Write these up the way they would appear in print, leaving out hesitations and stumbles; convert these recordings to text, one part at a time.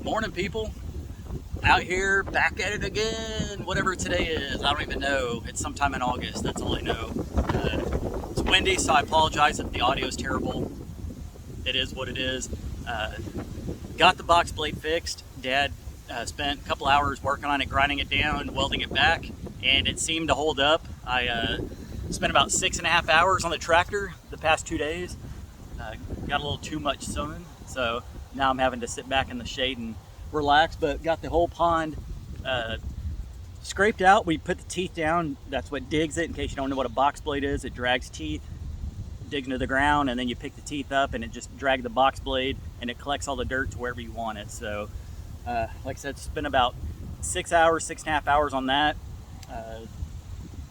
Morning, people. Out here, back at it again. Whatever today is, I don't even know. It's sometime in August. That's all I know. It's windy, so I apologize if the audio is terrible. It is what it is. Got the box blade fixed. Dad spent a couple hours working on it, grinding it down, welding it back, and it seemed to hold up. I spent about 6.5 hours on the tractor the past 2 days. Got a little too much sun, so now I'm having to sit back in the shade and relax, but got the whole pond scraped out. We put the teeth down. That's what digs it. In case you don't know what a box blade is, it drags teeth, digs into the ground, and then you pick the teeth up and it just drags the box blade and it collects all the dirt to wherever you want it. So like I said, spent about 6 hours, 6.5 hours on that.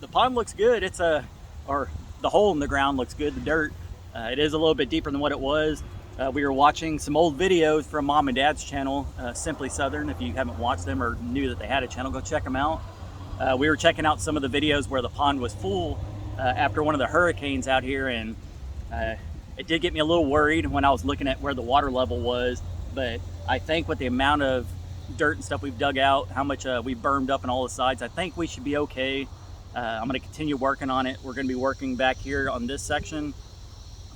The pond looks good. Or the hole in the ground looks good. The dirt, it is a little bit deeper than what it was. We were watching some old videos from Mom and Dad's channel, Simply Southern. If you haven't watched them or knew that they had a channel, go check them out. We were checking out some of the videos where the pond was full after one of the hurricanes out here, and it did get me a little worried when I was looking at where the water level was. But I think with the amount of dirt and stuff we've dug out, how much we bermed up on all the sides, I think we should be okay. I'm going to continue working on it. We're going to be working back here on this section.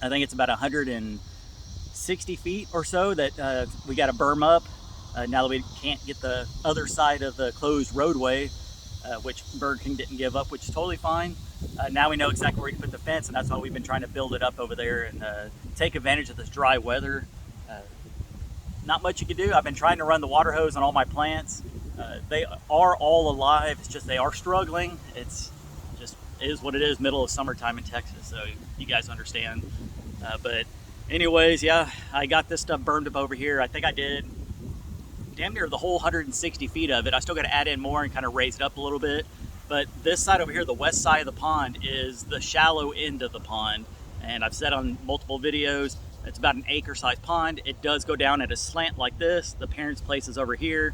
I think it's about 160 feet or so that we got to berm up now that we can't get the other side of the closed roadway, which Burger King didn't give up, which is totally fine. Now we know exactly where to put the fence, and that's why we've been trying to build it up over there and take advantage of this dry weather. Not much you can do. I've been trying to run the water hose on all my plants. They are all alive. It's just they are struggling. It's just is what it is, middle of summertime in Texas, so you guys understand. But anyways, yeah, I got this stuff burned up over here. I think I did damn near the whole 160 feet of it. I still got to add in more and kind of raise it up a little bit. But this side over here, the west side of the pond, is the shallow end of the pond. And I've said on multiple videos, it's about an acre-sized pond. It does go down at a slant like this. The parents' place is over here.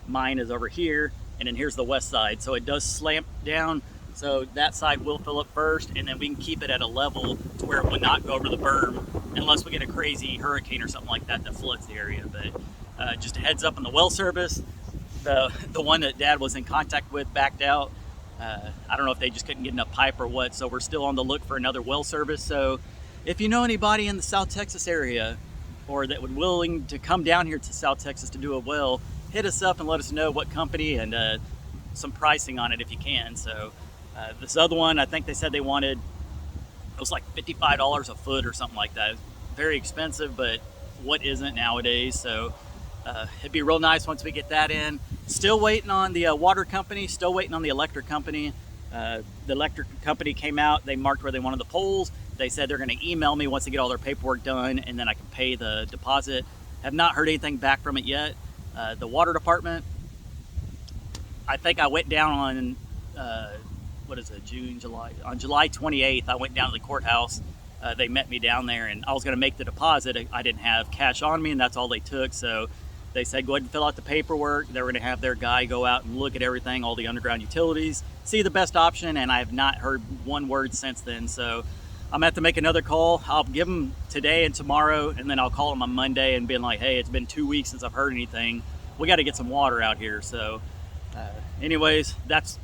Mine is over here. And then here's the west side. So it does slant down. So that side will fill up first, and then we can keep it at a level to where it would not go over the berm unless we get a crazy hurricane or something like that that floods the area. But just a heads up on the well service, the one that Dad was in contact with backed out. I don't know if they just couldn't get enough pipe or what, so we're still on the look for another well service. So if you know anybody in the South Texas area or that would willing to come down here to South Texas to do a well, hit us up and let us know what company and some pricing on it if you can. So this other one, I think they said they wanted, it was like $55 a foot or something like that. Very expensive, but what isn't nowadays? So it'd be real nice once we get that in. Still waiting on the water company, still waiting on the electric company. The electric company came out, they marked where they wanted the poles. They said they're gonna email me once they get all their paperwork done, and then I can pay the deposit. Have not heard anything back from it yet. The water department, I think I went down on, what is it, June, July? On July 28th, I went down to the courthouse. They met me down there, and I was going to make the deposit. I didn't have cash on me, and that's all they took. So they said, go ahead and fill out the paperwork. They were going to have their guy go out and look at everything, all the underground utilities, see the best option, and I have not heard one word since then. So I'm going to have to make another call. I'll give them today and tomorrow, and then I'll call them on Monday and be like, hey, it's been 2 weeks since I've heard anything. We got to get some water out here. So anyways, that's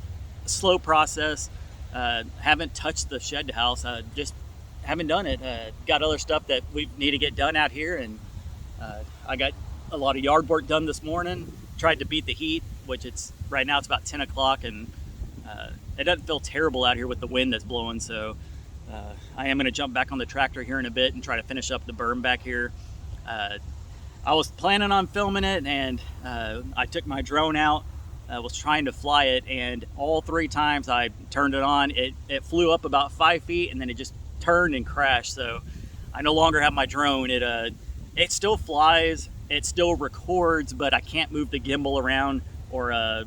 slow process. Haven't touched the shed house. Just haven't done it. Got other stuff that we need to get done out here, and I got a lot of yard work done this morning. Tried to beat the heat, which it's right now it's about 10 o'clock, and it doesn't feel terrible out here with the wind that's blowing. So I am going to jump back on the tractor here in a bit and try to finish up the berm back here. I was planning on filming it, and I took my drone out. Was trying to fly it, and all 3 times I turned it on, it flew up about 5 feet, and then it just turned and crashed. So I no longer have my drone. It still flies, it still records, but I can't move the gimbal around or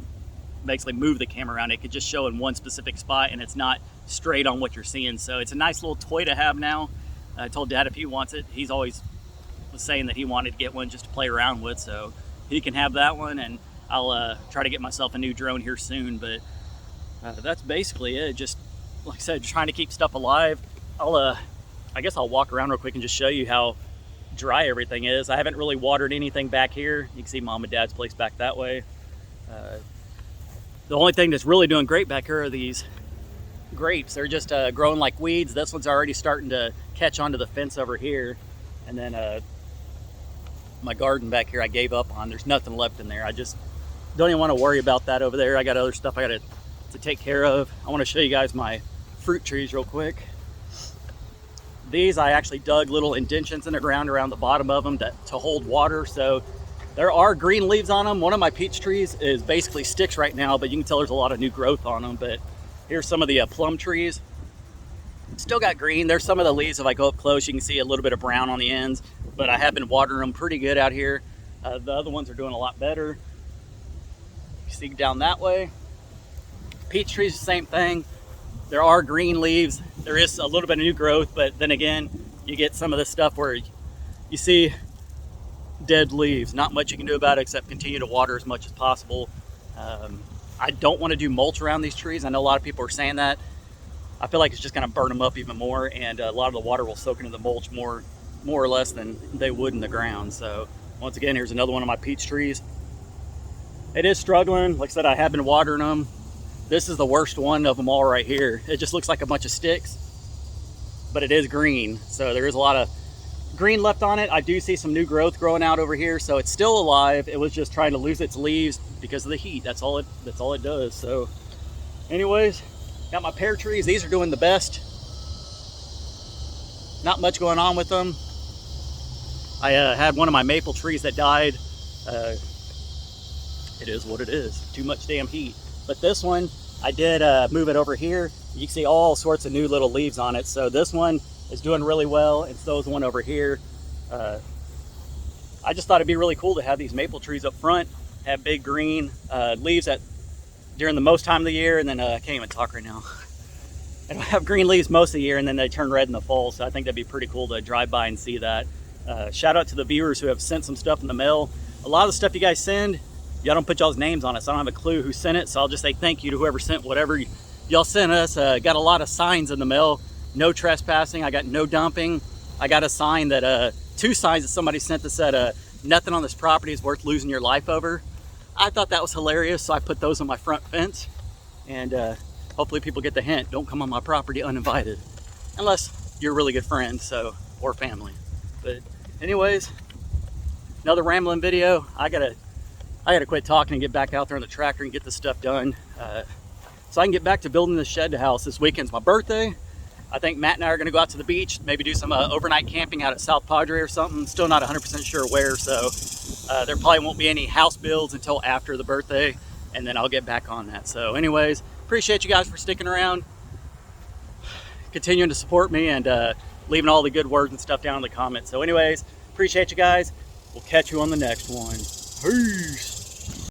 basically move the camera around. It could just show in one specific spot, and it's not straight on what you're seeing. So it's a nice little toy to have now. I told Dad if he wants it, he's always was saying that he wanted to get one just to play around with, so he can have that one, and I'll try to get myself a new drone here soon. But that's basically it. Just like I said, trying to keep stuff alive. I guess I'll walk around real quick and just show you how dry everything is. I haven't really watered anything back here. You can see Mom and Dad's place back that way. The only thing that's really doing great back here are these grapes. They're just growing like weeds. This one's already starting to catch onto the fence over here. And then my garden back here I gave up on. There's nothing left in there. I just don't even want to worry about that over there. I got other stuff I got to take care of. I want to show you guys my fruit trees real quick. These I actually dug little indentions in the ground around the bottom of them to hold water. So there are green leaves on them. One of my peach trees is basically sticks right now, but you can tell there's a lot of new growth on them. But here's some of the plum trees. Still got green. There's some of the leaves, if I go up close, you can see a little bit of brown on the ends, but I have been watering them pretty good out here. The other ones are doing a lot better. You see down that way. Peach trees, the same thing. There are green leaves. There is a little bit of new growth, but then again, you get some of this stuff where you see dead leaves. Not much you can do about it except continue to water as much as possible. I don't want to do mulch around these trees. I know a lot of people are saying that. I feel like it's just going to burn them up even more, and a lot of the water will soak into the mulch more or less than they would in the ground. So once again, here's another one of my peach trees. It is struggling. Like I said, I have been watering them. This is the worst one of them all right here. It just looks like a bunch of sticks, but it is green. So there is a lot of green left on it. I do see some new growth growing out over here. So it's still alive. It was just trying to lose its leaves because of the heat. That's all it does. So anyways, got my pear trees. These are doing the best. Not much going on with them. I had one of my maple trees that died. It is what it is. Too much damn heat. But this one, I did move it over here. You can see all sorts of new little leaves on it. So this one is doing really well, and so is the one over here. I just thought it'd be really cool to have these maple trees up front, have big green leaves during the most time of the year, and then I can't even talk right now. I don't have green leaves most of the year, and then they turn red in the fall. So I think that'd be pretty cool to drive by and see that. Shout out to the viewers who have sent some stuff in the mail. A lot of the stuff you guys send, y'all don't put y'all's names on it, so I don't have a clue who sent it. So I'll just say thank you to whoever sent whatever y'all sent us. Got a lot of signs in the mail. No trespassing. I got no dumping. I got a sign that 2 signs that somebody sent that said nothing on this property is worth losing your life over. I thought that was hilarious, so I put those on my front fence, and hopefully people get the hint. Don't come on my property uninvited, unless you're a really good friend, so, or family. But anyways, another rambling video. I gotta quit talking and get back out there on the tractor and get this stuff done, so I can get back to building this shed house. This weekend's my birthday. I think Matt and I are going to go out to the beach, maybe do some overnight camping out at South Padre or something. Still not 100% sure where, so there probably won't be any house builds until after the birthday, and then I'll get back on that. So anyways, appreciate you guys for sticking around, continuing to support me, and leaving all the good words and stuff down in the comments. So anyways, appreciate you guys. We'll catch you on the next one. Peace.